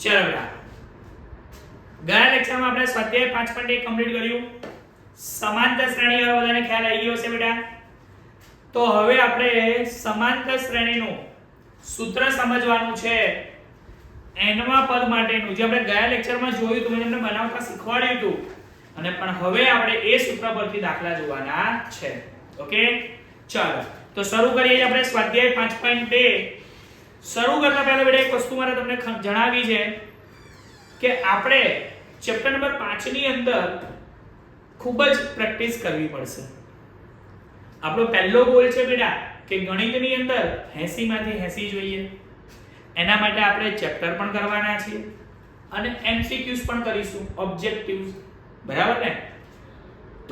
ચલો બેટા, ગયા લેક્ચરમાં આપણે સ્વાધ્યાય 5.1 કમ્પ્લીટ કર્યું. સમાંતર શ્રેણી હવે બધાને ખ્યાલ આવી ગયો છે બેટા. તો હવે આપણે સમાંતર શ્રેણીનું સૂત્ર સમજવાનું છે. nમાં પદ માટેનું જે આપણે ગયા લેક્ચરમાં જોયું હતું, મેં તમને બનાવતા શીખવાડ્યું હતું, અને પણ હવે આપણે એ સૂત્ર પરથી દાખલા જોવાના છે. ઓકે, ચાલો તો શરૂ કરીએ. આપણે સ્વાધ્યાય 5.2 શરૂ કરતા પહેલા બેટા એક વસ્તુ મારે તમને જણાવવી છે કે આપણે ચેપ્ટર નંબર 5 ની અંદર ખૂબ જ પ્રેક્ટિસ કરવી પડશે. આપણો પહેલો ગોલ છે બેટા કે ગણિતની અંદર 80 માંથી 80 જોઈએ. એના માટે આપણે ચેપ્ટર પણ કરવાના છે અને MCQs પણ કરીશું, ઓબ્જેક્ટિવ્સ. બરાબર ને?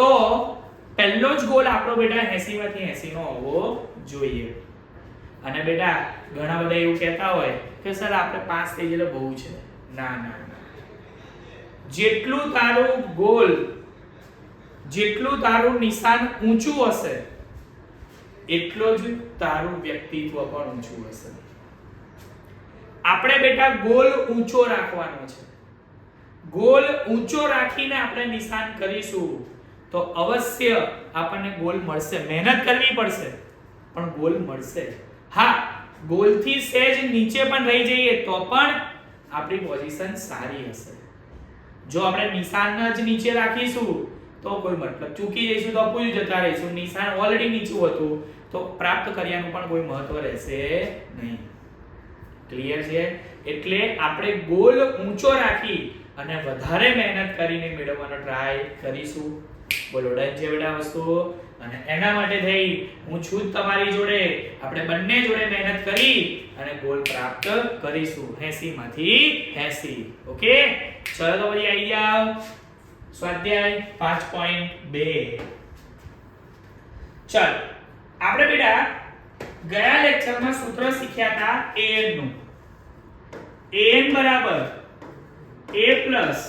તો પહેલો જ ગોલ આપણો બેટા 80 માંથી 80 નો હોવો જોઈએ. અને બેટા ઘણા બધા એવું કહેતા હોય કે સર આપણે પાસ થઈ જઈએ બહુ છે. ના ના ના, જેટલું તારું ગોલ, જેટલું તારું નિશાન ઊંચું હશે એટલો જ તારું વ્યક્તિત્વ પણ ઊંચું હશે. આપણે બેટા ગોલ ઊંચો રાખવાનો છે. ગોલ ઊંચો રાખીને આપણે નિશાન કરીશું તો અવશ્ય આપણને ગોલ મળશે. મહેનત કરવી પડશે પણ ગોલ મળશે. હા, ગોલથી સહેજ નીચે પણ રહી જઈએ તો પણ આપણી પોઝિશન સારી હશે. જો આપણે નિશાન જ નીચે રાખીશું તો કોઈ મતલબ, ચૂકી જઈશું તો પૂરી જતા રહીશું. નિશાન ઓલરેડી નીચું હતું તો પ્રાપ્ત કર્યાનું પણ કોઈ મહત્વ રહેશે નહીં. ક્લિયર છે? એટલે આપણે ગોલ ઊંચો રાખી અને વધારે મહેનત કરીને મેળવવાનો ટ્રાય કરીશું. બોલો, ડન છે બેટા વસ્તુ? અને એના માટે થઈ હું છું તમારી જોડે. આપણે બંને જોડે મહેનત કરી અને ગોલ પ્રાપ્ત કરીશું 80 માંથી 80. ઓકે, ચલો તો પછી આવી જાવ સ્વાધ્યાય 5.2. ચાલ, આપણે બેટા ગયા લેક્ચરમાં સૂત્ર શીખ્યા હતા an નું. an બરાબર a plus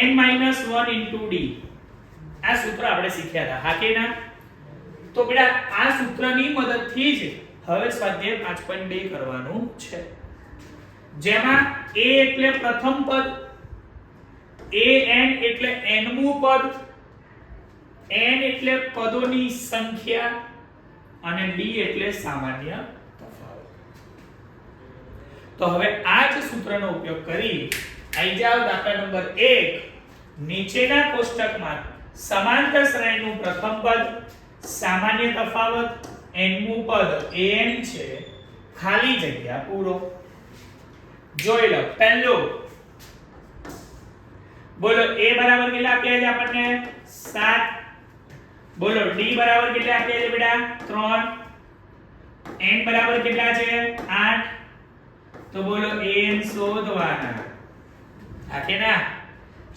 n minus 1 into d. આ સૂત્ર આપણે શીખ્યા હતા. હા કે ના? તો બેટા આ સૂત્રની મદદથી જ હવે સ્વાધ્યાય 5.2 કરવાનું છે. જેમાં a એટલે પ્રથમ પદ, an એટલે nમું પદ, n એટલે પદોની સંખ્યા અને d એટલે સામાન્ય તફાવત. તો હવે આ જ સૂત્રનો ઉપયોગ કરી આવી જાવ દાખલા નંબર 1. નીચેના કોષ્ટકમાં સમાંતર શ્રેણીનું પ્રથમ પદ, સામાન્ય તફાવત, nમું પદ an છે, ખાલી જગ્યા પૂરો. જોઈ લો. પહેલો બોલો, a બરાબર કેટલા આપ્યા છે આપણને? 7. બોલો, d બરાબર કેટલા આપ્યા છે બેટા? 3. n બરાબર કેટલા છે? 8. તો બોલો an શોધવાના. આ કે ના?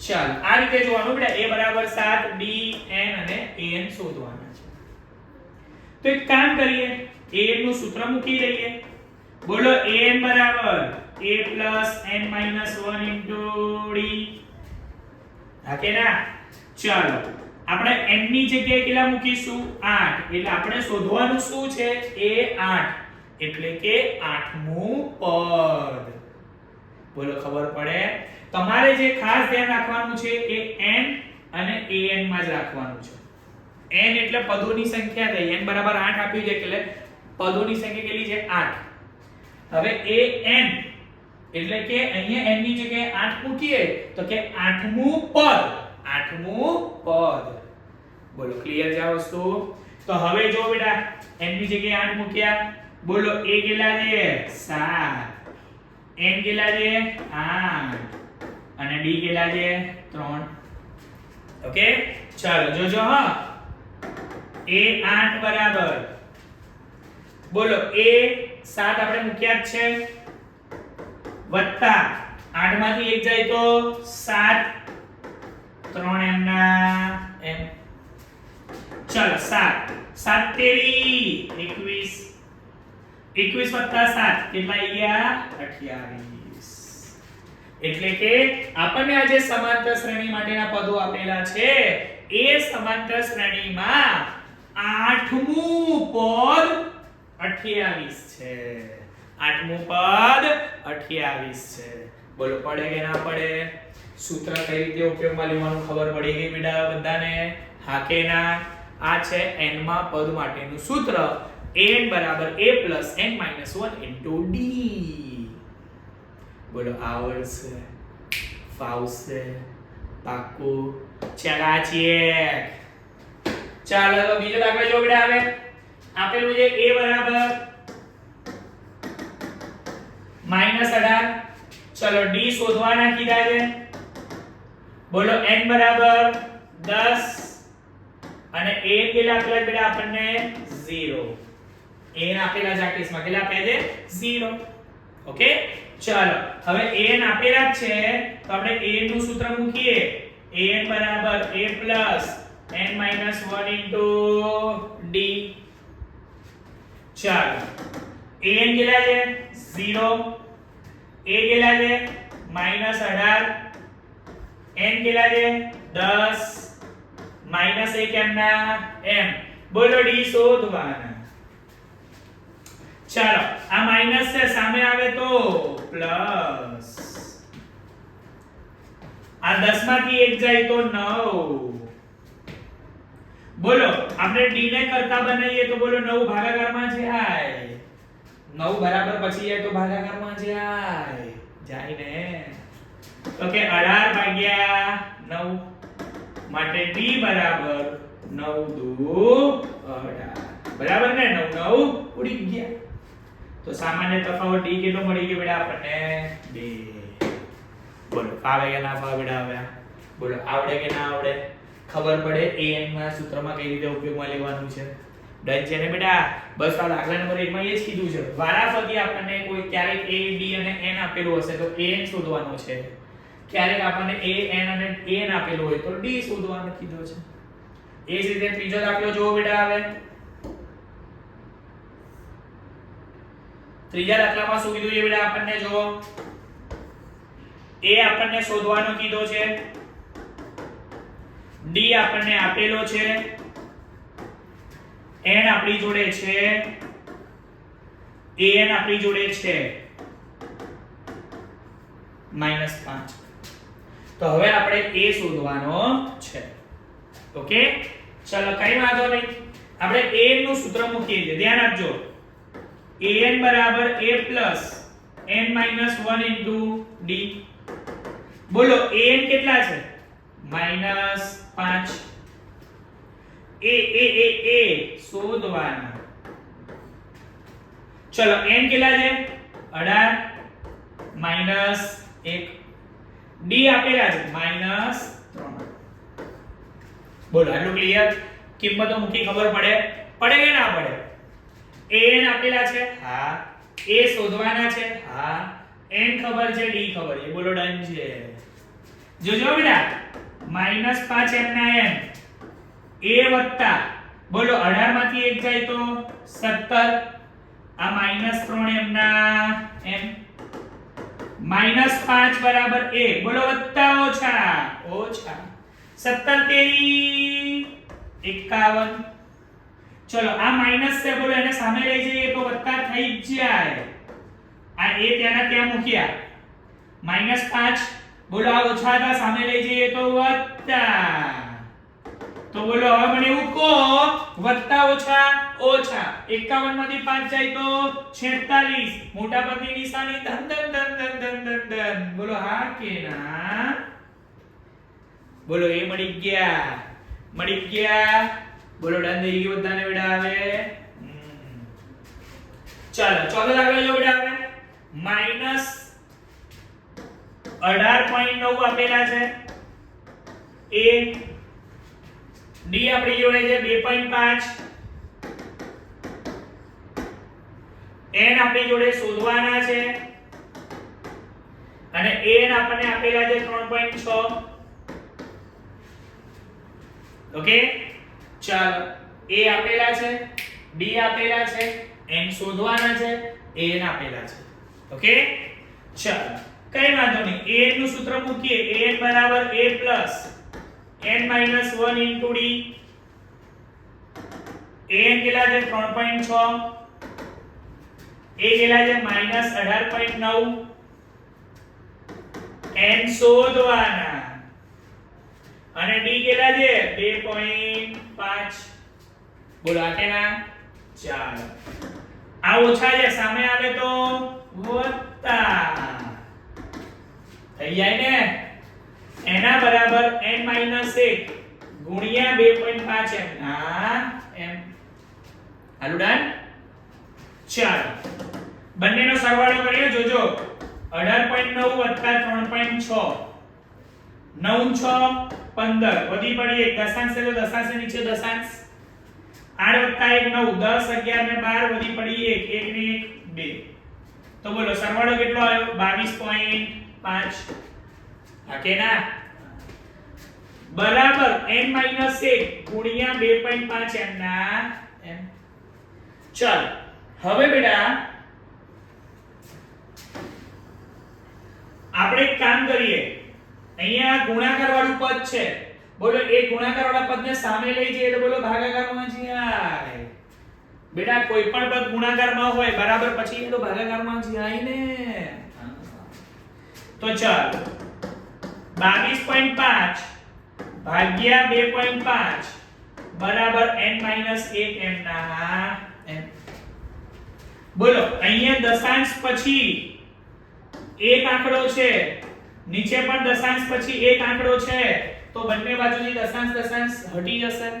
ચાલ, આ રીતે જોવાનું બેટા. a બરાબર 7, d, n અને an શોધવાના છે. તો એક કામ કરીએ, an નું સૂત્ર મૂકી દઈએ. બોલો, an બરાબર a plus n minus 1 into d. હા કે ના? ચાલો, આપણે n ની જગ્યાએ કેટલા મૂકીશું? 8. એટલે આપણે શોધવાનું શું છે? a8. એટલે કે 8મું પદ. બોલો, ખબર પડે? તમારે જે ખાસ ધ્યાન રાખવાનું છે એ n અને an માં જ રાખવાનું છે. n એટલે પદોની સંખ્યા થઈ. n બરાબર 8 આપ્યું છે એટલે પદોની સંખ્યા કેટલી છે? 8. હવે an એટલે કે અહીંયા n ની જગ્યાએ 8 મૂકીએ તો કે 8મું પદ. 8મું પદ. બોલો, ક્લિયર છે આ વસ્તુ? તો હવે જો બેટા n ની જગ્યાએ 8 મૂક્યા. બોલો, a કેટલા છે? 7. n કેટલા છે? 8. અને d કેટલા છે? 3. ઓકે, ચાલો જોજો. હા, a8 બરાબર બોલો a 7 આપણે મૂક્યા જ છે, વત્તા 8 માંથી 1 જાય તો 7. 3 m ના m. ચાલો 7 7 તેરી 21. 21 વત્તા 7 કેટલા ગયા? 28. એટલે કે આપણને આ જે સમાંતર શ્રેણી માટેના પદો આપેલા છે એ સમાંતર શ્રેણીમાં 8મું પદ 28 છે. 8મું પદ 28 છે. બોલો પડે કે ના પડે? સૂત્ર કઈ રીતે ઉપયોગમાં લેવાનું ખબર પડી ગઈ બેટા બધાને? હા કે ના? આ છે n માં પદ માટેનું સૂત્ર n બરાબર a plus n minus 1 into d. બોલો આવડશે? ફાવશે? પાકું? ચલાચીએ. ચાલો તો બીજો દાખલો જો બેટા આવે આપેલું છે a બરાબર -18. ચલો d શોધવાના કીધા છે. બોલો n બરાબર 10 અને a કેટલા આપેલા બેટા આપણને 0. a આપેલા છે આ કેસમાં કેટલા આપે છે 0. ઓકે ચાલો હવે an આપેલા જ છે તો આપણે a નું સૂત્ર મૂકીએ. an બરાબર a plus n minus 1 into d. ચાલો an કેટલા છે 0, a કેટલા છે -18, n કેટલા છે 10 માઈનસ 1 કેમના m. બોલો d શોધવાના. ચાલો આ માઈનસ છે સામે આવે તો પ્લસ. આ 10 માંથી 1 જાય તો 9. બોલો આપણે d ને કરતા બનાવીએ તો બોલો 9 ભાગાકારમાં જાય. 9 બરાબર પછી જાય તો ભાગાકારમાં જાય ને. તો કે 18 ભાગ્યા 9 માટે d બરાબર 9 દુ 18. બરાબર ને? 9 9 ઉડી ગયા. તો સામાન્ય તફાવત d કેટલો મળી ગયો બેટા આપણને 2. બોલો ફાવે કે ના ફાવે બેટા? હવે બોલો આવડે કે ના આવડે? ખબર પડે an માં સૂત્રમાં કઈ રીતે ઉપયોગમાં લેવાનું છે? ડન છે ને બેટા? બસ આ દાખલા નંબર 1 માં એ જ કીધું છે. વારાફરતી આપણને કોઈ ક્યારેક a d અને n આપેલું હશે તો an શોધવાનો છે. ક્યારેક આપણને a n અને n આપેલું હોય તો d શોધવાનો કીધો છે. એ જ રીતે ત્રીજો દાખલો જોવો બેટા. હવે ત્રીજા દાખલામાં શું કીધું છે બેટા આપણને? જો a આપણને શોધવાનો કીધો છે, d આપણને આપેલો છે, n આપણી જોડે છે, an આપણી જોડે છે -5. તો હવે આપણે a શોધવાનો છે. ઓકે ચલો કઈ વાંધો નહીં. આપણે a નું સૂત્ર મૂકીએ છીએ. ધ્યાન આપજો. an બરાબર a plus n minus 1 into d. બોલો an કેટલા છે -5. a શોધવાના. ચલો n કેટલા છે 18 minus 1. d આપેલા છે -3. બોલો આટલું ક્લિયર? કિંમતો મૂકી ખબર પડે કે ના પડે? an આપેલા છે, હા. a શોધવાના છે, હા. n ખબર છે, d ખબર છે. બોલો ડન છે. જોજો બેટા -5 m ના m a વત્તા બોલો 18 માંથી 1 જાય તો 17. આ -3 m ના m -5 બરાબર a. બોલો વત્તા ઓછા 17 તેરી 51. ચલો આ માઈનસ છે બોલો એને સામે લઈ જઈએ તો વત્તા થઈ જ જાય. આ a ત્યાંના ત્યાં મૂક્યા -5. બોલો આ ઓછા હતા સામે લઈ જઈએ તો વત્તા. તો બોલો હવે મને એવું કહો વત્તા ઓછા 51 માંથી 5 જાય તો 46. મોટા પદની નિશાની ધન ધન ધન ધન ધન ધન ધન. બોલો હા કે ના? બોલો એ મળી ગયા. બોલો ડન થઈ ગયું બધાને બેટા? હવે ચાલો ચોથો દાખલો જો બેટા. હવે -18.9 આપેલા છે. a d આપણી જોડે છે 2.5. n આપણી જોડે શોધવાના છે અને an આપણને આપેલા છે 3.6. ઓકે ચાલો a આપેલા છે, d આપેલા છે, n શોધવાના છે, an આપેલા છે. ઓકે ચાલો કઈ વાંધો નહીં. an નું સૂત્ર મૂકીએ. an બરાબર a plus n minus 1 into d. an કેટલા છે 3.6, a કેટલા છે -18.9, n શોધવાના અને d કેટલા છે 2.5 બોલો આ કેના ચાલો આ ઓછા છે સામે આવે તો વત્તા થઈ જાય ને એના બરાબર n - 1 ગુણ્યા 2.5 m આ m આલુ ડન ચાલો બંનેનો સરવાળો કરીએ જોજો 18.9 3.6 9 6 15 વધી પડી એક દશાંશ છે તો દશાંશ નીચે દશાંશ 8 1 9 10 11 ને 12 વધી પડી 1 1 ને 1 2 તો બોલો સરવાળો કેટલો આવ્યો 22.5 આ કેના બરાબર n - 1 ગુણ્યા 2.5 m ના m ચાલ હવે બેટા આપણે એક કામ કરીએ અહીંયા ગુણાકાર વાળું પદ છે બોલો એ ગુણાકાર વાળા પદને સામે લઈ જઈએ તો બોલો ભાગાકારમાં જાય બેટા કોઈ પણ પદ ગુણાકારમાં હોય બરાબર પછી એ તો ભાગાકારમાં જાય ને તો ચાલ 22.5 ભાગ્યા 2.5 બરાબર n - 1 m ના m બોલો અહીંયા દશાંશ પછી એક આંકડો છે નીચે પણ દશાંશ પછી એક આંકડો છે તો બંને બાજુથી દશાંશ દશાંશ હટી જશે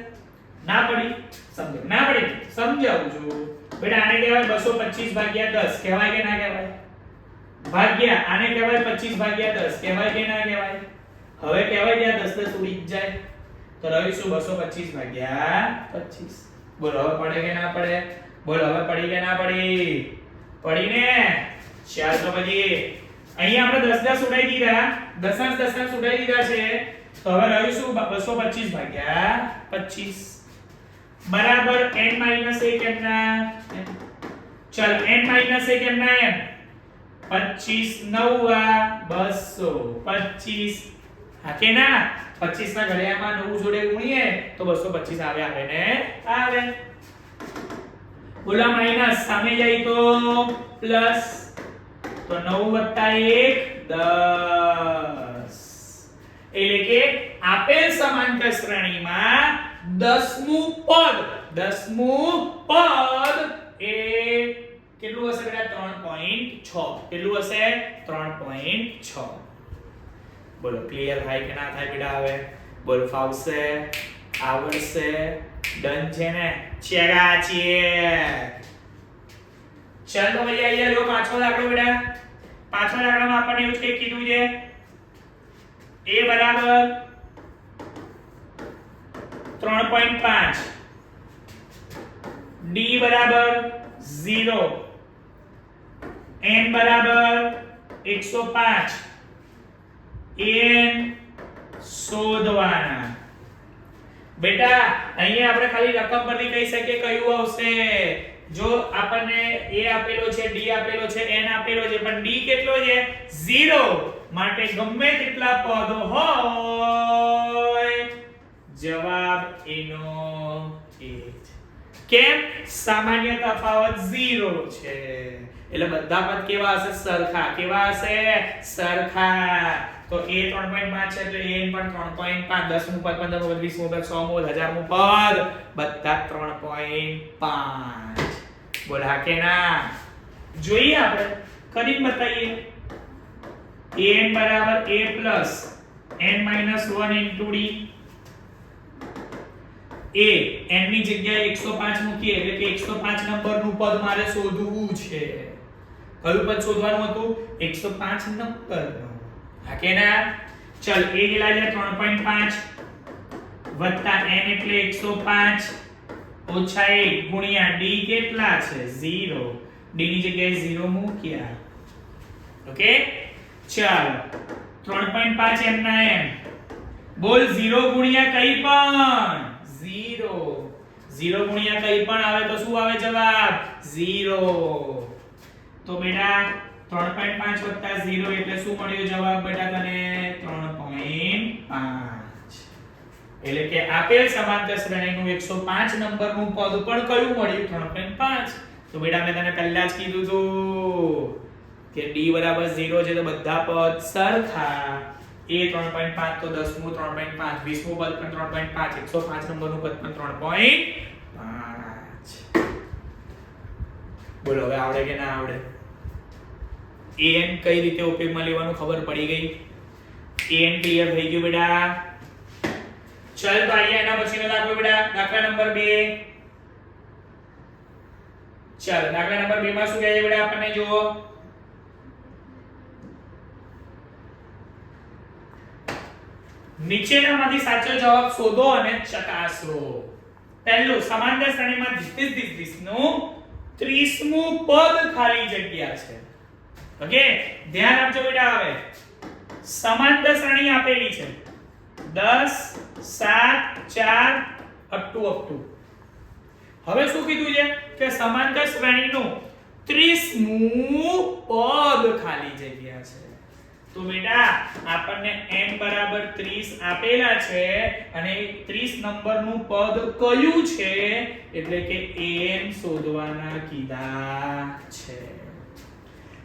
ના પડી સમજો ના પડી સમજાવું છું બેટા આને કહેવાય 225 ભાગ્યા 10 કહેવાય કે ના કહેવાય ભાગ્યા આને કહેવાય 25 ભાગ્યા 10 કહેવાય કે ના કહેવાય હવે કહેવાય કે આ 10 ઉડી જ જાય તો રહીશું 225 ભાગ્યા 25 બોલો હવે પડે કે ના પડે બોલો હવે પડી કે ના પડી પડી ને ચાલ તો પછી અહીં આપણે 10 10 ઉડાઈ દીધા દશાંશ દશાંશ ઉડાઈ દીધા છે તો હવે રહીશું 225 ભાગ્યા 25 બરાબર n - 1 m ના ચાલ n - 1 m ના m 25 9 225 હા કે ના 25 ના ઘડિયામાં 9 જોડે ગુણીએ તો 225 આવે આવે ને આવે બોલા માઈનસ સામે જાય તો પ્લસ તો 9 + 1 10 એટલે કે આપેલ સમાંતર શ્રેણીમાં 10મું પદ એ કેટલું હશે બેટા 3.6 કેટલું હશે 3.6 બોલો ક્લિયર થાય કે ના થાય બેટા હવે બોલ ફાવશે આવડશે ડન છે ને ચેડા છે ચાલ તો ભાઈ અહીંયા લો પાછો દાખલો બેટા પાછો દાખલામાં આપણને એવું કંઈક કીધું છે a બરાબર 3.5 d બરાબર 0 n બરાબર 105 n શોધવાના બેટા અહીંયા આપણે ખાલી રકમ પરથી કહી શકીએ કયું આવશે જો આપણને a આપેલો છે d આપેલો છે n આપેલો છે પણ d કેટલો છે 0 માટે ગમે તેટલા પદ હોય જવાબ એનો એ કેમ સામાન્ય તફાવત 0 છે એટલે બધા પદ કેવા હશે સરખા કેવા હશે સરખા તો a 3.5 છે તો a પણ 3.5 10 મું પદ 15 મું 20 મું પદ 100 મું 1000 મું પદ બધા 3.5 બોલા કે ના જોઈએ આપણે કરી બતાઈએ an બરાબર a plus n minus 1 into d a n ની જગ્યાએ 105 મૂકીએ એટલે કે 105 નંબરનું પદ મારે શોધવું છે કયું પદ શોધવાનું હતું 105 નંબરનું હા કે ના ચલ a કેટલા છે 3.5 વત્તા n એટલે 105 ઓછા 1 ગુણ્યા d કેટલા છે 0 d ની જગ્યાએ 0 મૂક્યા ઓકે ચાલો 3.5 m ના m બોલ 0 ગુણ્યા કઈ પણ 0 0 ગુણ્યા કઈ પણ આવે તો શું આવે જવાબ 0 તો બેટા 3.5 + 0 એટલે શું મળ્યો જવાબ બેટા તને 3.5 એટલે કે આપેલ સમાંતર શ્રેણીનું 105 નંબરનું પદ પણ કયું મળ્યું 3.5 તો બેટા મેં તને પહેલા જ કીધું હતું કે d બરાબર 0 છે તો બધા પદ સરખા. a 3.5 તો 10મું 3.5, 20મું પદ પણ 3.5, 105 નંબરનું પદ પણ 3.5. બોલો હવે આવડે કે ના આવડે? an કઈ રીતે ઉપયોગમાં લેવાનું ખબર પડી ગઈ? an ક્લિયર થઈ ગયું બેટા? ચલ તો આયા એના પછીનો દાખલો બેટા, દાખલા નંબર 2. ચાલ દાખલા નંબર 2 માં શું કહે છે બેટા આપણને જુઓ. નીચેનામાંથી સાચો જવાબ શોધો અને ચકાસો. પહેલું, સમાંતર શ્રેણીમાં this નું 30મું પદ ખાલી જગ્યા છે. ઓકે, ધ્યાન આપજો બેટા. હવે સમાંતર શ્રેણી આપેલી છે 10 7 4 up to. હવે શું કીધું છે કે સમાંતર શ્રેણીનું 30મું પદ ખાલી જગ્યા છે. તો બેટા આપણને n બરાબર 30 આપેલા છે અને 30 નંબરનું પદ કયું છે એટલે કે n શોધવાના કીધા છે.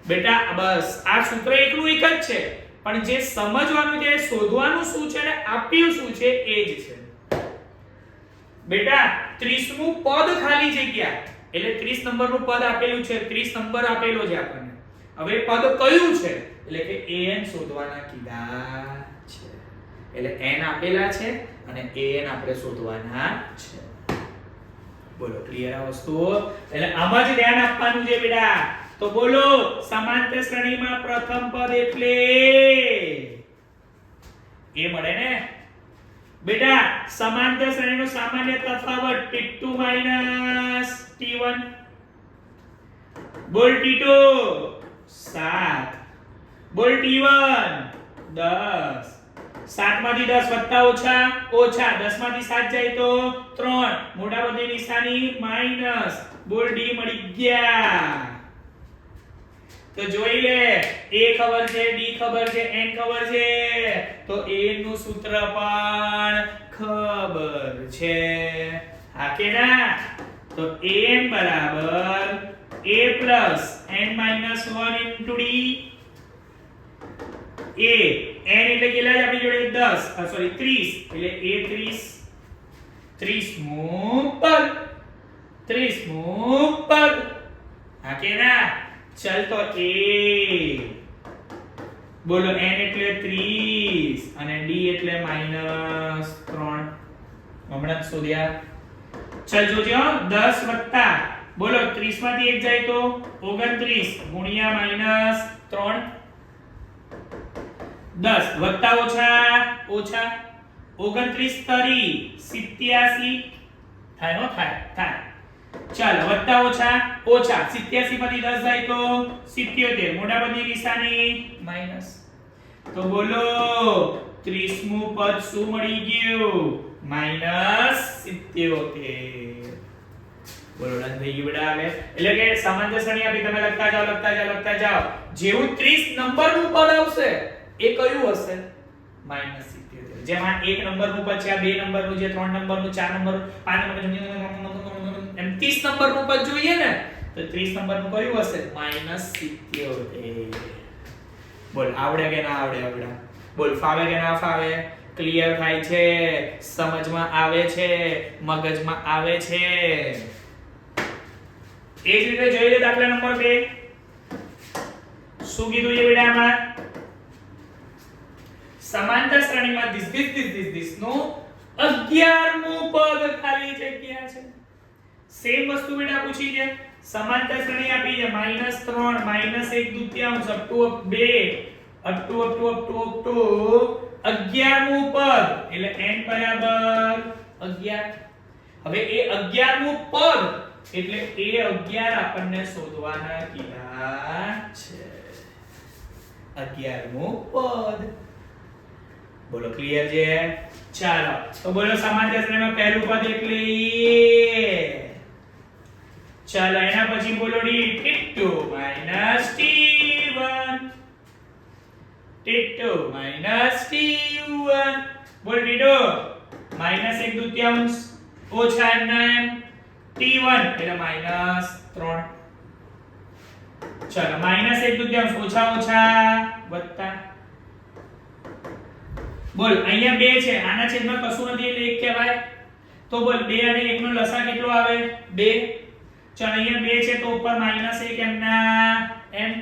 બેટા બસ આ સૂત્ર એકનું એક જ છે, પણ જે સમજવાનું છે શોધવાનું શું છે અને આપ્યું શું છે એ જ છે. બેટા 30મું પદ ખાલી જગ્યા એટલે 30 નંબરનું પદ આપેલું છે, 30 નંબર આપેલો છે આપણને. હવે પદ કયું છે એટલે કે an શોધવાના કીધા છે. એટલે n આપેલા છે અને an આપણે શોધવાના છે. બોલો ક્લિયર આ વસ્તુ? એટલે આમાં જ ધ્યાન આપવાનું છે બેટા. તો બોલો સમાંતર શ્રેણીમાં પ્રથમ પદ એટલે એ મળે ને બેટા. સમાંતર શ્રેણીનો સામાન્ય તફાવત t2 t1. બોલ t2 7, બોલ t1 10. 7 માંથી 10 વત્તા ઓછા ઓછા, 10 માંથી 7 જાય તો 3, મોટા પદની નિશાની માઈનસ. બોલ d મળી ગયા. તો જોઈ લે, a ખબર છે, d ખબર છે, n ખબર છે, તો a નું સૂત્ર પણ ખબર છે. હા કે ના? તો an બરાબર a plus n minus 1 into d. a n એટલે કેટલા છે આપણી જોડે? 10 સોરી 30 એટલે a 30મું પદ. 30મું પદ. હા કે ના? ચલ તો a બોલો n એટલે 30 અને d એટલે -3. હમણાં જ શોધ્યા. ચલ જોજો 10 વત્તા બોલો 30 માંથી 1 જાય તો 29 ગુણ્યા -3. 10 વત્તા ઓછા ઓછા 29 તરી 87 થાય નો થાય. ચાલ વત્તા ઓછા ઓછા 87 માંથી 10 જાય તો 77, મોટા પદની નિશાની માઈનસ. તો બોલો 30મું પદ શું મળી ગયું? -77. બોલો ડન થઈ ગયું બેટા. હવે એટલે કે સમાંતર શ્રેણી આપી, તમે લખતા જાઓ. જેવું 30 નંબરનું પદ આવશે એ કયું હશે? -77. જેમાં 1 નંબરનું પદ છે, આ 2 નંબરનું છે, 3 નંબરનું, 4 નંબરનું, 5 નંબરનું, એમ 30 નંબરનું પદ જોઈએ ને તો 30 નંબરનું કયું હશે? -77. બોલ આવડે કે ના આવડે? આવડે. બોલ ફાવે કે ના ફાવે? ક્લિયર થાય છે? સમજમાં આવે છે? મગજમાં આવે છે? એ જ રીતે જોઈ લે દાખલા નંબર 2. શું કીધું છે બેટા આમાં? સમાંતર શ્રેણીમાં this નું 11મું પદ ખાલી જગ્યા છે. સેમ વસ્તુ બેટા પૂછી છે. સમાંતર શ્રેણી આપી છે -3 -1/2 up to 11મું પદ એટલે n બરાબર 11. હવે એ 11મું પદ એટલે એ 11 આપણને શોધવાના કીધા છે. 11મું પદ. બોલો ક્લિયર છે? ચાલો તો બોલો સમાંતર શ્રેણીમાં પહેલું પદ એટલે ચાલો એના પછી બોલો t2 t1. t2 t1. બોલ t2 -1/2 ઓછા m t1 એટલે -3. ચાલો -1/2 ઓછા ઓછા વત્તા બોલ અહીંયા 2 છે આના છેદમાં કશું નથી એટલે 1 કહેવાય તો બોલ 2 અને 1 નો લસા કેટલો આવે 2 ચાલ અહીંયા 2 છે તો ઉપર -1 એમના એમ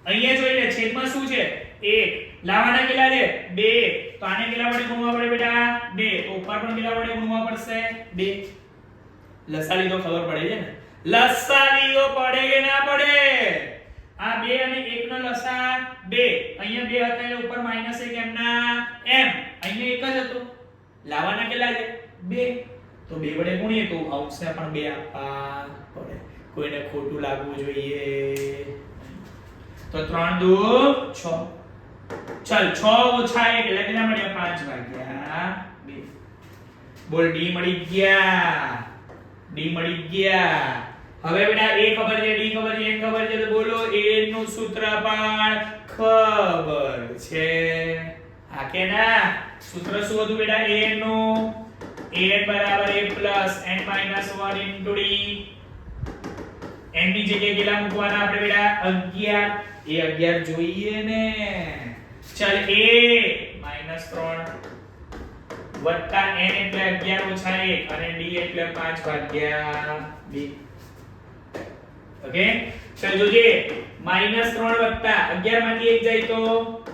અહીંયા જોઈ લે છેદમાં શું છે 1 લાવવાના કેટલા છે 2 તો આને કેટલા વડે ગુણવા પડે બેટા 2 તો ઉપર પણ કેટલા વડે ગુણવા પડશે 2 લસા લીધો ખબર પડે છે ને લસા લીધો પડે કે ના પડે આ 2 અને 1 નો લસા 2 અહીંયા 2 હતા એટલે ઉપર -1 એમના એમ અહીંયા 1 જ હતો લાવવાના કેટલા છે 2 તો 2 વડે ગુણીએ તો આવશે પણ 2 આપવા પડે કોઈને ખોટું લાગવું જોઈએ તો 3 દુ 6 ચાલ 6 ઓછા 1 એટલે કેટલા મળ્યા 5 ભાગ્યા 2 બોલ ડી મળી ગયા હવે બેટા a ખબર છે d ખબર છે n ખબર છે તો બોલો a નું સૂત્ર પણ ખબર છે હા કે ના સૂત્ર શું હતું બેટા a નું a બરાબર a n - 1 * d n ની જગ્યાએ કેટલા મૂકવાના આપણે બેટા 11 એ 11 જોઈએ ને ચાલ a - 3 વત્તા n એટલે 11 ઓછા 1 અને d એટલે 5 ભાગ્યા 2 ઓકે ચાલ જોજે -3 વત્તા 11 માંથી 1 જાય તો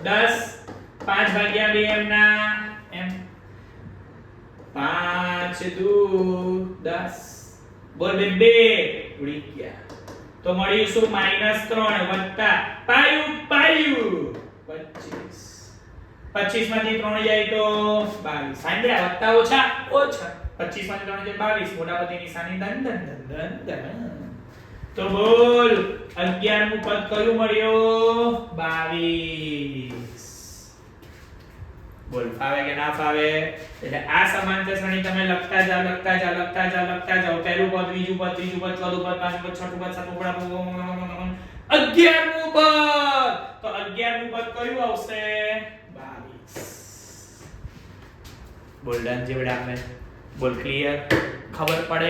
10 5 ભાગ્યા 2 એમના એમ 5 દુ 10 બોલ બે ઉડી ગયા તો મળ્યું શું -3 વત્તા પાયું 25 માંથી 3 જાય તો 22 સાંભળ્યા વત્તા ઓછા 25 માંથી 3 જાય 22 મોટા પદની નિશાની દન તો બોલ 11 નું પદ કયું મળ્યું 22 બોલ ફાવે કે ના ફાવે એટલે આ સમાંતર શ્રેણી તમે લખતા જાઓ પહેલું પદ બીજું પદ ત્રીજું પદ ચોથું પદ પાંચમું પદ છઠ્ઠું પદ સાતમું પદ 11મું પદ તો 11મું પદ કયું આવશે 22 બોલ ડન જે બેટા આપણે બોલ ક્લિયર ખબર પડે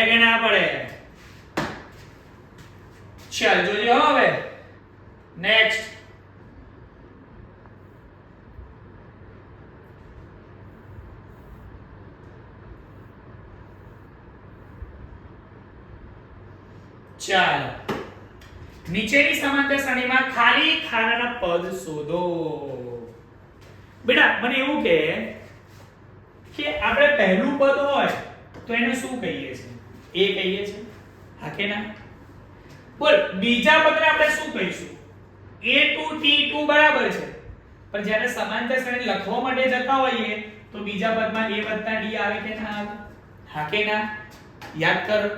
કે ના પડે ચાલ જોજો હવે નેક્સ્ટ ચાલો નીચેની સમાંતર શ્રેણીમાં ખાલી ખાનાના પદ શોધો બેટા મને એવું કે આપણે પહેલું પદ હોય તો એને શું કહીએ છીએ a કહીએ છીએ હા કે ના બોલ બીજા પદને આપણે શું કહીશું a2 t2 બરાબર છે પણ જ્યારે સમાંતર શ્રેણી લખવા માટે જતા હોઈએ તો બીજા પદમાં a d આવે કે ના આવે હા કે ના યાદ કર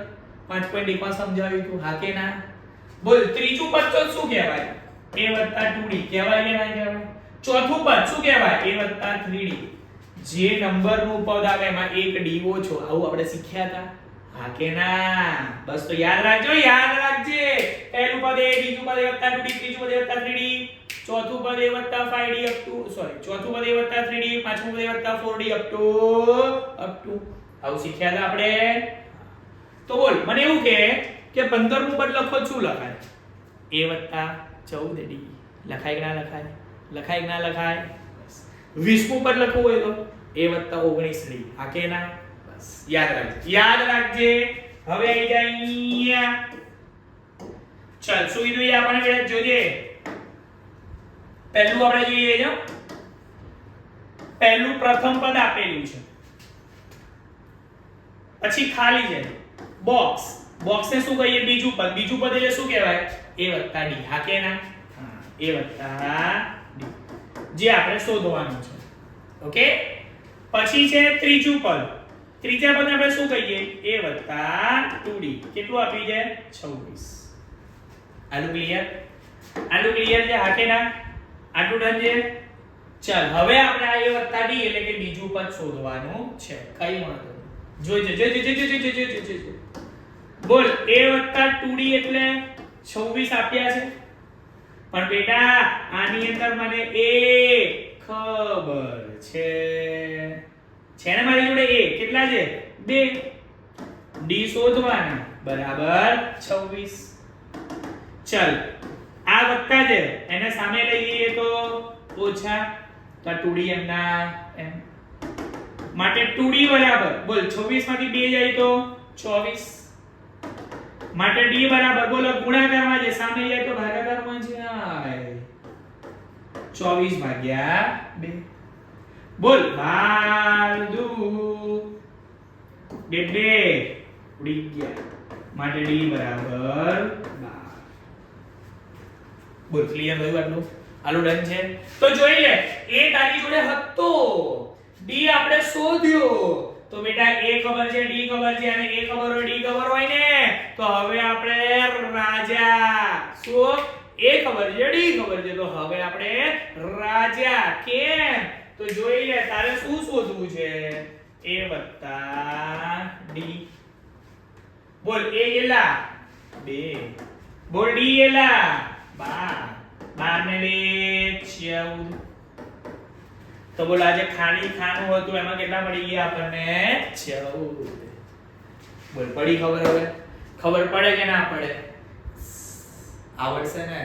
5.1 માં સમજાવ્યું હતું હા કે ના બોલ ત્રીજું પદ તો શું કહેવાય a 2d કહેવાય કે ના કહેવાય ચોથું પદ શું કહેવાય a 3d જે નંબરનું પદ આવે એમાં એક d ઓછો આવું આપણે શીખ્યા હતા હા કે ના બસ તો યાદ રાખજે પહેલું પદ a બીજું પદ a 2d ત્રીજું પદ a 3d ચોથું પદ a 5d ચોથું પદ a 3d પાંચમું પદ a 4d up to આવું શીખ્યા હતા આપણે તો બોલ મને એવું કે 15મું પદ લખો શું લખાય a 14d લખાય કે ના લખાય 20મું પદ લખવું હોય તો a 19d હા કે ના બસ યાદ રાખજે હવે આવી જાય અહીંયા ચાલ શું કીધું આપણે જોઈએ પહેલું આપણે જોઈએ જો પહેલું પ્રથમ પદ આપેલું છે પછી ખાલી છે બોક્સ ને શું કહીએ બીજું પદ એટલે શું કહેવાય a d હા કે ના a d જે આપણે શોધવાનું છે ઓકે પછી છે ત્રીજું પદ ત્રીજા પદને આપણે શું કહીએ a 2d કેટલું આપી છે 26 આલુ ક્લિયર છે હા કે ના આટલું ડન છે ચાલ હવે આપણે આ a d એટલે કે બીજું પદ શોધવાનું છે કઈ વાંધો જોઈજો બોલ a 2d એટલે 26 આપ્યા છે પણ બેટા આની અંદર મને a ખબર છે ને મારી જોડે a કેટલા છે 2 d શોધવાના બરાબર 26 ચલ આ વત્તા છે એને સામે લઈ લઈએ તો ઓછા, તો 2d એમના એમ માટે 2d બરાબર બોલ 26 માંથી 2 જાય તો 24 માટે d બરાબર બોલો ગુણાકારમાં છે સામે જાય તો ભાગાકારમાં જાય 24 ભાગ્યા 2 બોલ 12 દુ 2 ઉડી ગયા માટે d બરાબર 12 બોલ ક્લિયર થયું આટલું આલું ડન છે તો જોઈ લે એ તારી જોડે હતો d આપણે શોધ્યો તો બેટા a ખબર છે d ખબર છે અને a ખબર હોય d ખબર હોય ને તો હવે આપણે રાજા શું a ખબર છે d ખબર છે તો હવે આપણે રાજા કેમ તો જોઈ લે તારે શું શોધવું છે a + d બોલ a કેટલા 2 બોલ d કેટલા 12 12 ને 2 14 તો બોલ આજે ખાલી ખાનું હતું એમાં કેટલા મળી ગયા આપણને 14 બોલ પડી ખબર હવે ખબર પડે કે ના પડે આવડશે ને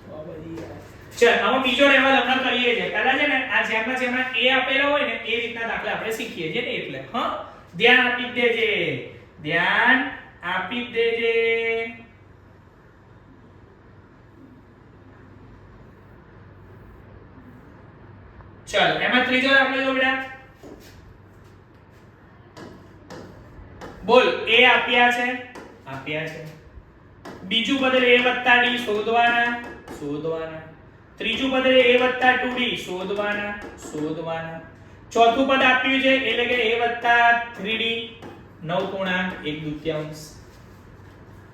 તો બધી ચલ હવે બીજો લેવલ હમણાં કરીએ છે પહેલા છે ને આ જેમના a આપેલો હોય ને એ રીતના દાખલા આપણે શીખીએ છે ને એટલે હા ધ્યાન આપી દેજે ધ્યાન આપી દેજે चल એમાં ત્રીજો દાખલો જો બેટા બોલ a આપ્યા છે બીજું પદ a + d શોધવાના ત્રીજું પદ a + 2d શોધવાના ચોથું પદ આપ્યું છે એટલે કે a + 3d 9.1/2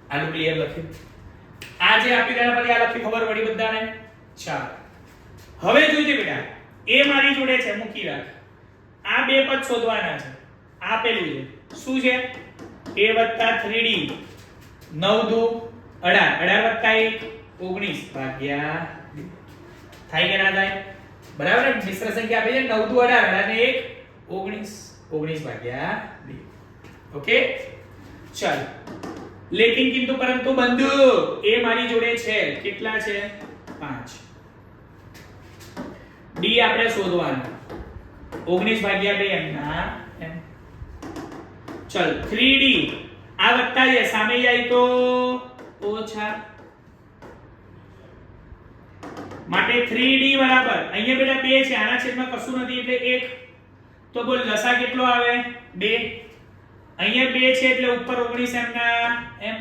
આનું ક્લિયર લખ્યું આ જે આપ્યું તેના પછી આ લખી ખબર પડી બધાને ચાલ હવે જોઈજે બેટા એ મારી જોડે છે મૂકી રાખ આ બે પદ શોધવાના છે આપેલું છે શું છે a + 3d 9 દુ 18 + 1 19 ભાગ્યા 2 થાય કે ના થાય બરાબર ને મિશ્ર સંખ્યા આપે છે 9 દુ 18 અને 1 19 ભાગ્યા 2 ઓકે ચાલ લેકિન કિંતુ પરંતુ બંધુ એ મારી જોડે છે કેટલા છે 5 d આપણે શોધવાનું 19 ભાગ્યા 2 એમના એમ ચલ 3d આ વત્તા છે સામે જાય તો ઓછા માટે 3d બરાબર અહીંયા બેટા 2 છે આના છેદમાં કશું નથી એટલે 1 તો બોલ લસા કેટલો આવે 2 અહીંયા 2 છે એટલે ઉપર 19 એમના એમ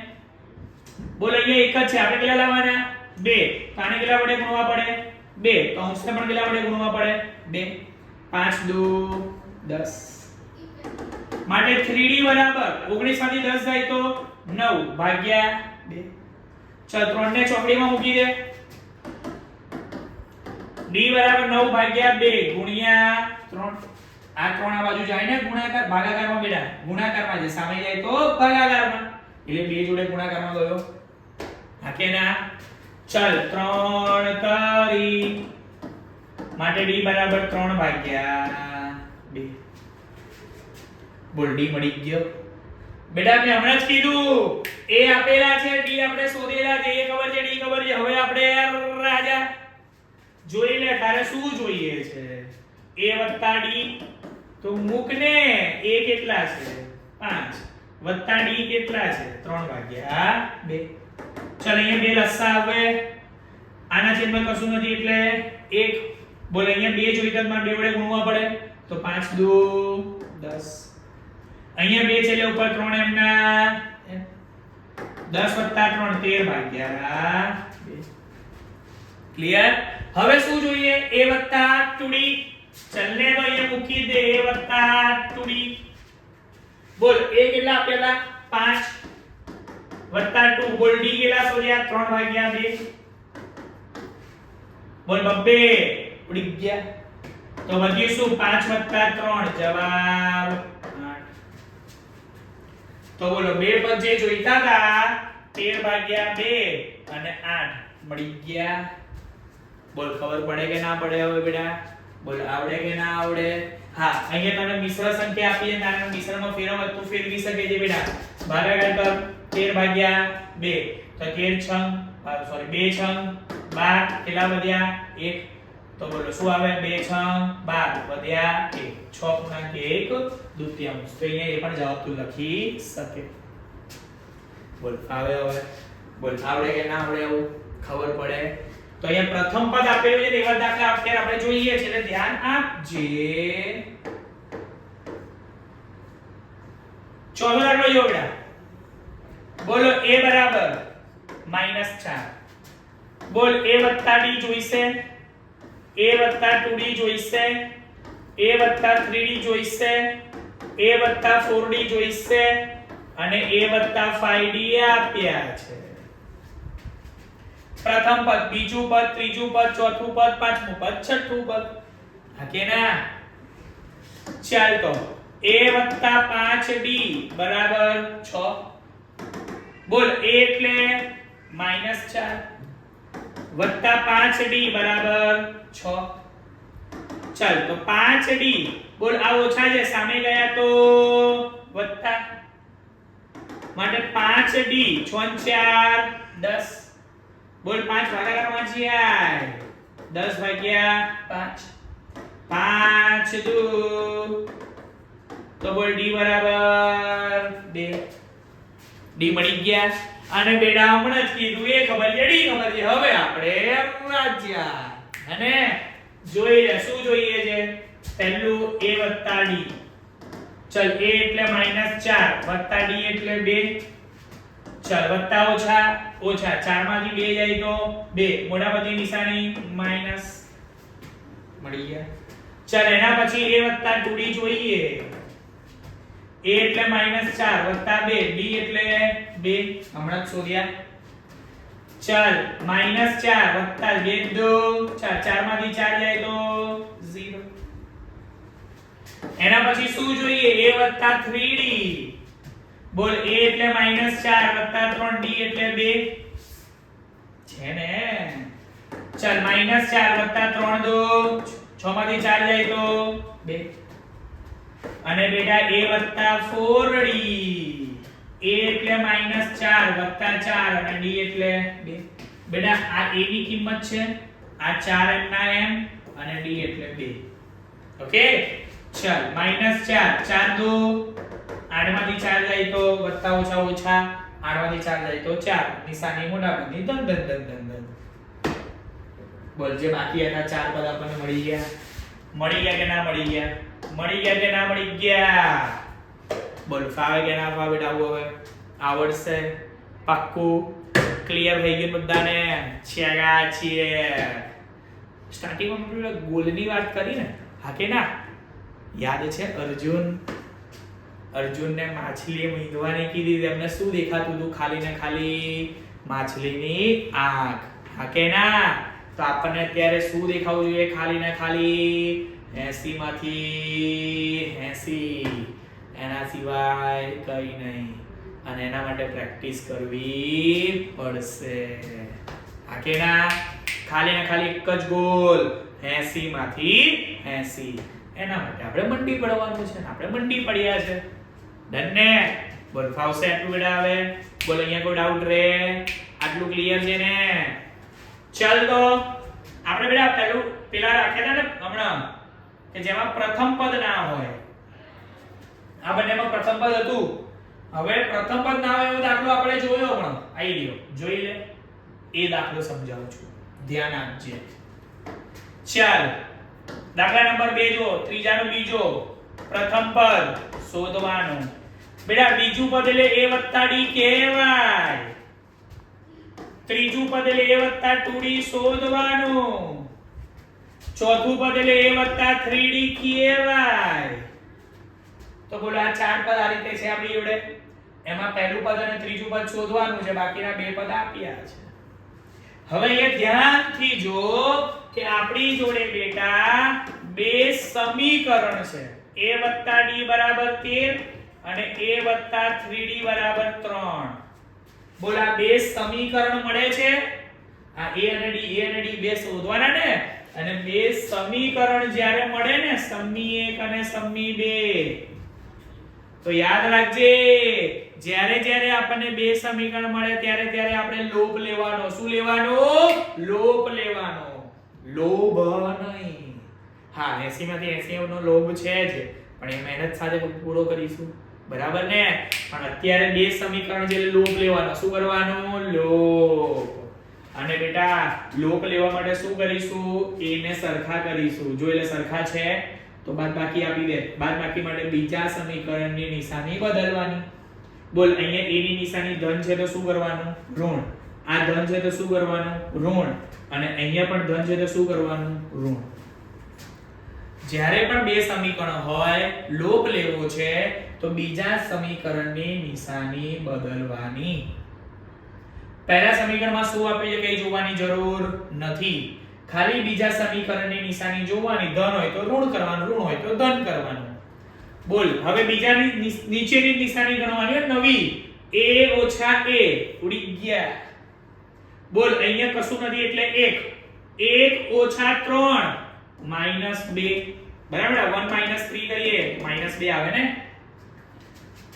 બોલ અહીંયા 1 જ છે આપણે કેટલા લાવવાના 2 તો આને કેટલા વડે ગુણવા પડે 2 કૌંસને પણ કેટલા વડે ગુણવા પડે 2 5 દુ 10 માટે 3d બરાબર 19 માંથી 10 જાય તો 9 ભાગ્યા 2 ચલ 3 ને ચોકડીમાં મૂકી દે d બરાબર 9 ભાગ્યા 2 ગુણ્યા 3 આ 3 આ બાજુ જાય ને ગુણાકાર ભાગાકારમાં બેટા ગુણાકારમાં છે સામે જાય તો ભાગાકારમાં એટલે 2 જોડે ગુણાકારમાં ગયો હા કે ના ચલ 3 તારી માટે d બરાબર 3 ભાગ્યા 2 બોલ d મળી ગયો બેટા મેં હમણાં જ કીધું a આપેલા છે d આપણે શોધેલા છે a ખબર છે d ખબર છે હવે આપણે રાજા જોઈ લે તારે શું જોઈએ છે a + d તો મૂક ને a કેટલા છે 5 + d કેટલા છે 3 ભાગ્યા 2 ચાલ અહીંયા બે લસા આવે આના છેદમાં કશું નથી એટલે 1 બોલ અહીંયા 2 જોઈતા માં 2 વડે ગુણવા પડે તો 5 દુ 10 અહીંયા 2 છે એટલે ઉપર 3 એમના 10 + 3 13 ભાગ્યા 2 ક્લિયર હવે શું જોઈએ a + 2d ચલને તો અહીંયા મૂકી દે a + 2d બોલ a કેટલા આપેલા 5 + 2 બોલ d કેટલા શોધ્યા 3 ભાગ્યા 2 બોલ બબ્બે ઉડી ગયા તો વધ્યું શું 5 + 3 જવાબ 8 તો બોલો બે પદ જે જોઈતા હતા 13 ભાગ્યા 2 અને 8 મળી ગયા બોલ ખબર પડે કે ના પડે હવે બેટા બોલ આવડે કે ના આવડે હા અહીંયા તને મિશ્ર સંખ્યા આપી છે તારે મિશ્રનો ફેરવો તું ફેરવી શકે છે બેટા ભાગાકાર કર 13 ભાગ્યા 2 તો 13 6 સોરી 2 છંગ 12 કેટલા વધ્યા 1 તો બોલો શું આવે 2 છંગ 12 વધ્યા 1 6.1 દૂતીયાંશ તો અહીંયા એ પણ જવાબ તું લખી શકે બોલ આવે હવે બોલ આવડે કે ના આવડે એવું ખબર પડે તો અહીંયા પ્રથમ પદ આપેલું છે એવા દાખલા અત્યારે આપણે જોઈએ છે એટલે ધ્યાન આપજે ચોથો દાખલો જો બેટા બોલો a બરાબર -4 બોલ a + d જોઈશે a + 2d જોઈશે a + 3d જોઈશે a + 4d જોઈશે અને a + 5d આપ્યા છે પ્રથમ પદ બીજું પદ ત્રીજું પદ ચોથું પદ પાંચમું પદ છઠ્ઠું પદ હા કે ના ચાલ તો a + 5d બરાબર 6 બોલ a એટલે -4 વત્તા 5d બરાબર 6 ચાલ તો 5d બોલ આ ઓછા છે સામે ગયા તો વત્તા માટે 5d 6 4 10 બોલ 5 ભાગાકાર 5 યાર 10 ભાગ્યા 5 5 દુ તો બોલ d બરાબર 2 d મળી ગયા અને બેડા હમણાં જ કીધું એ ખબર છે d ખબર છે હવે આપણે રાજ્યા અને જોઈ લે શું જોઈએ છે પહેલું a + d ચલ a એટલે -4 + d એટલે 2 ચાલ વત્તા ઓછા ઓછા 4 માંથી 2 જાય તો 2 મોટા પદની નિશાની માઈનસ મળી ગયા ચાલ એના પછી a + 2d જોઈએ a એટલે -4 + 2 d એટલે 2 હમણાં જ શોધ્યા ચાલ -4 + 2 2 4 માંથી 4 જાય તો 0 એના પછી શું જોઈએ a + 3d બોલ a એટલે -4 + 3d એટલે 2 છે ને ચાલ -4 + 3 2 6 માંથી 4 જાય તો 2 અને બેટા a + 4d a એટલે -4 + 4 અને d એટલે 2 બેટા આ a ની કિંમત છે આ 4 m ના m અને d એટલે 2 ઓકે ચાલ -4 4 2 8 માંથી 4 જાય તો વત્તા ઓછા ઓછા 8 માંથી 4 જાય તો 4 નિશાની મોટા પદની ધન ધન ધન ધન ધન બોલ જે બાકી હતા 4 પદ આપણને મળી ગયા કે ના મળી ગયા કે ના મળી ગયા બોલ ફાવે કે ના ફાવે બેટા હવે આવડશે પાક્કું ક્લિયર થઈ ગયું બધાને છેગા છીએ સ્ટાર્ટિંગમાં આપણે ગોલની વાત કરી ને હા કે ના યાદ છે અર્જુનને માછલીએ મીંધવાની કીધી તેમને શું દેખાતું હતું ખાલી ને ખાલી માછલીની આંખ હા કે ના તો આપણને અત્યારે શું દેખાવું જોઈએ ખાલી ને ખાલી 80 માંથી 80 એના સિવાય કઈ નહીં અને એના માટે પ્રેક્ટિસ કરવી પડશે હા કે ના ખાલી ને ખાલી એક જ ગોલ 80 માંથી 80 એના માટે આપણે મંડી પડવાનું છે ને આપણે મંડી પડ્યા છે ડન ને બોલ ફાવશે આટલું બેટા હવે બોલ અહીંયા કોઈ ડાઉટ રે આટલું ક્લિયર છે ને ચાલ તો આપણે બેટા પેલા રાખ્યા હતા ને હમણાં કે જેમાં પ્રથમ પદ ના હોય આ બંનેમાં પ્રથમ પદ હતું હવે પ્રથમ પદ ના હોય એવો દાખલો આપણે જોયો હમણાં આવી ગયો જોઈ લે એ દાખલો સમજાવું છું ધ્યાન આપજે ચાલ દાખલા નંબર 2 જો ત્રીજાનો બીજો પ્રથમ પદ શોધવાનું બેટા બીજું પદ એટલે a + d કહેવાય ત્રીજું પદ એટલે a + 2d શોધવાનું ચોથું પદ એટલે a + 3d કહેવાય તો બોલો આ ચાર પદ આ રીતે છે આપણી જોડે એમાં પહેલું પદ અને ત્રીજું પદ શોધવાનું છે બાકીના બે પદ આપ્યા છે હવે એ ધ્યાનથી જો કે આપણી જોડે બેટા બે સમીકરણ છે a + d બરાબર 13 અને a + 3d બરાબર 3 બોલ આ બે સમીકરણ મળે છે આ a અને d બે શોધવાના ને અને બે સમીકરણ જ્યારે મળે ને સમ્મી 1 અને સમ્મી 2 તો યાદ રાખજે, જ્યારે જ્યારે આપણને બે સમીકરણ મળે ત્યારે ત્યારે આપણે લોપ લેવાનો. શું લેવાનો? લોપ લેવાનો. લોભ નહીં. હા 80 માંથી 80 નો લોભ છે જ, પણ એ મહેનત સાથે પૂરો કરીશું. બરાબર ને? પણ અત્યારે બે સમીકરણ છે એટલે લોપ લેવાનો. શું કરવાનો? લોપ. અને બેટા લોપ લેવા માટે શું કરીશું? a ને સરખા કરીશું. જો એટલે સરખા છે તો બાદબાકી આપી દે. બાદબાકી માટે બીજા સમીકરણની નિશાની બદલવાની. બોલ અહીંયા a ની નિશાની ધન છે તો શું કરવાનું? ઋણ. આ ધન છે તો શું કરવાનું? ઋણ. અને અહીંયા પણ ધન છે તો શું કરવાનું? ઋણ. જ્યારે પણ બે સમીકરણ હોય, લોપ લેવો છે તો બીજા સમીકરણની નિશાની બદલવાની. પહેલા સમીકરણમાં શું આપે છે કઈ જોવાની જરૂર નથી. ખાલી બીજા સમીકરણની નિશાની જોવાની. ધન હોય તો ઋણ કરવાનું, ઋણ હોય તો ધન કરવાનું. બોલ હવે બીજાની નીચેની નિશાની ગણવાની નવી. a ઓછા a ઉડી ગયા. બોલ અહીંયા કશું નથી એટલે 1. 1 ઓછા 3 -2. બરાબર? 1 - 3 કરીએ -2 આવે ને.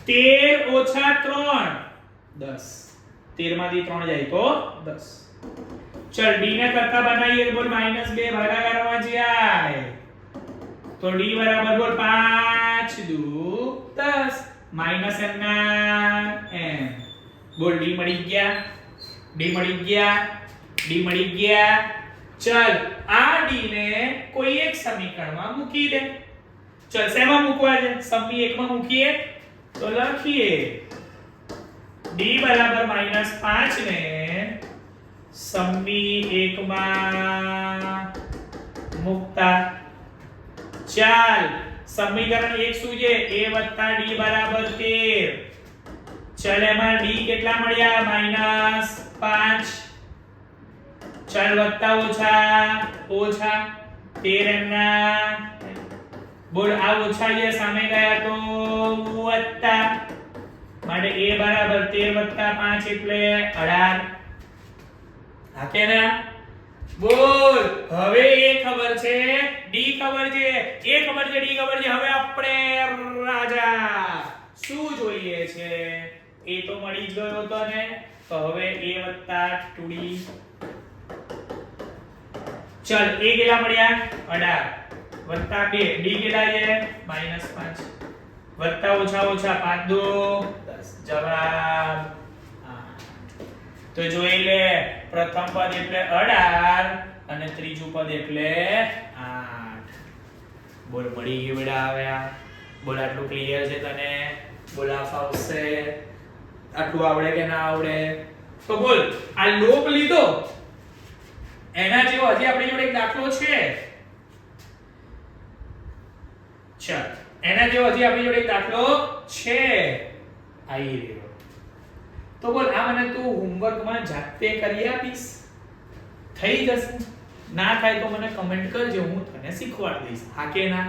13 ઓછા 3 10. 13 માંથી 3 જાય તો 10. ચલ d ને કરતા બનાવીએ. બોલ -2 ભાગાકારમાં જાય તો d બરાબર બોલ 5 દુ 10 માઈનસ n ના n. બોલ d મળી ગયા. d મળી ગયા. d મળી ગયા. ચલ આ d ને કોઈ એક સમીકરણમાં મૂકી દે. ચલ શેમાં મૂકવા છે? સમી એકમાં મૂકીએ તો લખીએ d બરાબર -5 ને સમી એકમાં મૂકતા. ચાલ સમીકરણ 1 શું છે? a + d બરાબર 13. ચલ એમાં d કેટલા મળ્યા? -5. ચાલ વત્તા ઓછા ઓછા 13 એમના. બોલ આ ઓછા જે સામે ગયા તો વત્તા. માટે a બરાબર 13 + 5 એટલે 18. હા કે ના? બોલ હવે a ખબર છે, d ખબર છે. a ખબર છે, d ખબર છે. હવે આપણે રાજા શું જોઈએ છે? a તો મળી જ ગયો તો ને. તો હવે a + 2d. ચલ a કેટલા મળ્યા? 18 વત્તા 2 d કેટલા છે? -5 વત્તા ઓછા ઓછા 5 દુ 10. જવાબ 8. તો જોઈ લે, પ્રથમ પદ એટલે 18 અને ત્રીજું પદ એટલે 8. બોલ મળી ગયું બેટા. આવ્યા. બોલ આટલું ક્લિયર છે તને? બોલ આ ફાવશે? આટલું આવડે કે ના આવડે? તો બોલ આ લોપ લીધો એના જેવો હજી આપણી જોડે એક દાખલો છે. ચાલ એના જેવો હજી આપણી જોડે એક દાખલો છે. આઈ રહ્યો. તો બોલ આ મને તું હોમવર્કમાં જાતે કરી આપીશ? થઈ જશે? ના થાય તો મને કમેન્ટ કરજો, હું તને શીખવાડી દઈશ. હા કે ના?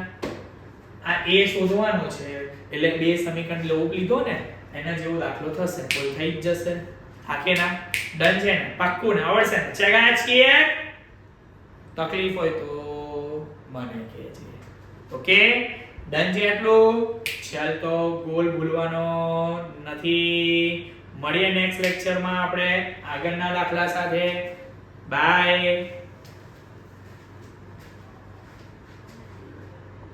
આ a શોધવાનો છે એટલે બે સમીકરણ લોપ લીધો ને એના જેવો દાખલો થશે. બોલ થઈ જ જશે. હા કે ના? ડન છે ને? પાક્કું ને? આવડશે ને? ચગા છીએ? તકલીફ હોય તો મને કહેજે. ઓકે ડન છે આટલું? ચાલ તો ગોલ ભૂલવાનો નથી. મળીએ નેક્સ્ટ લેક્ચરમાં આપણે આગળના દાખલા સાથે. બાય.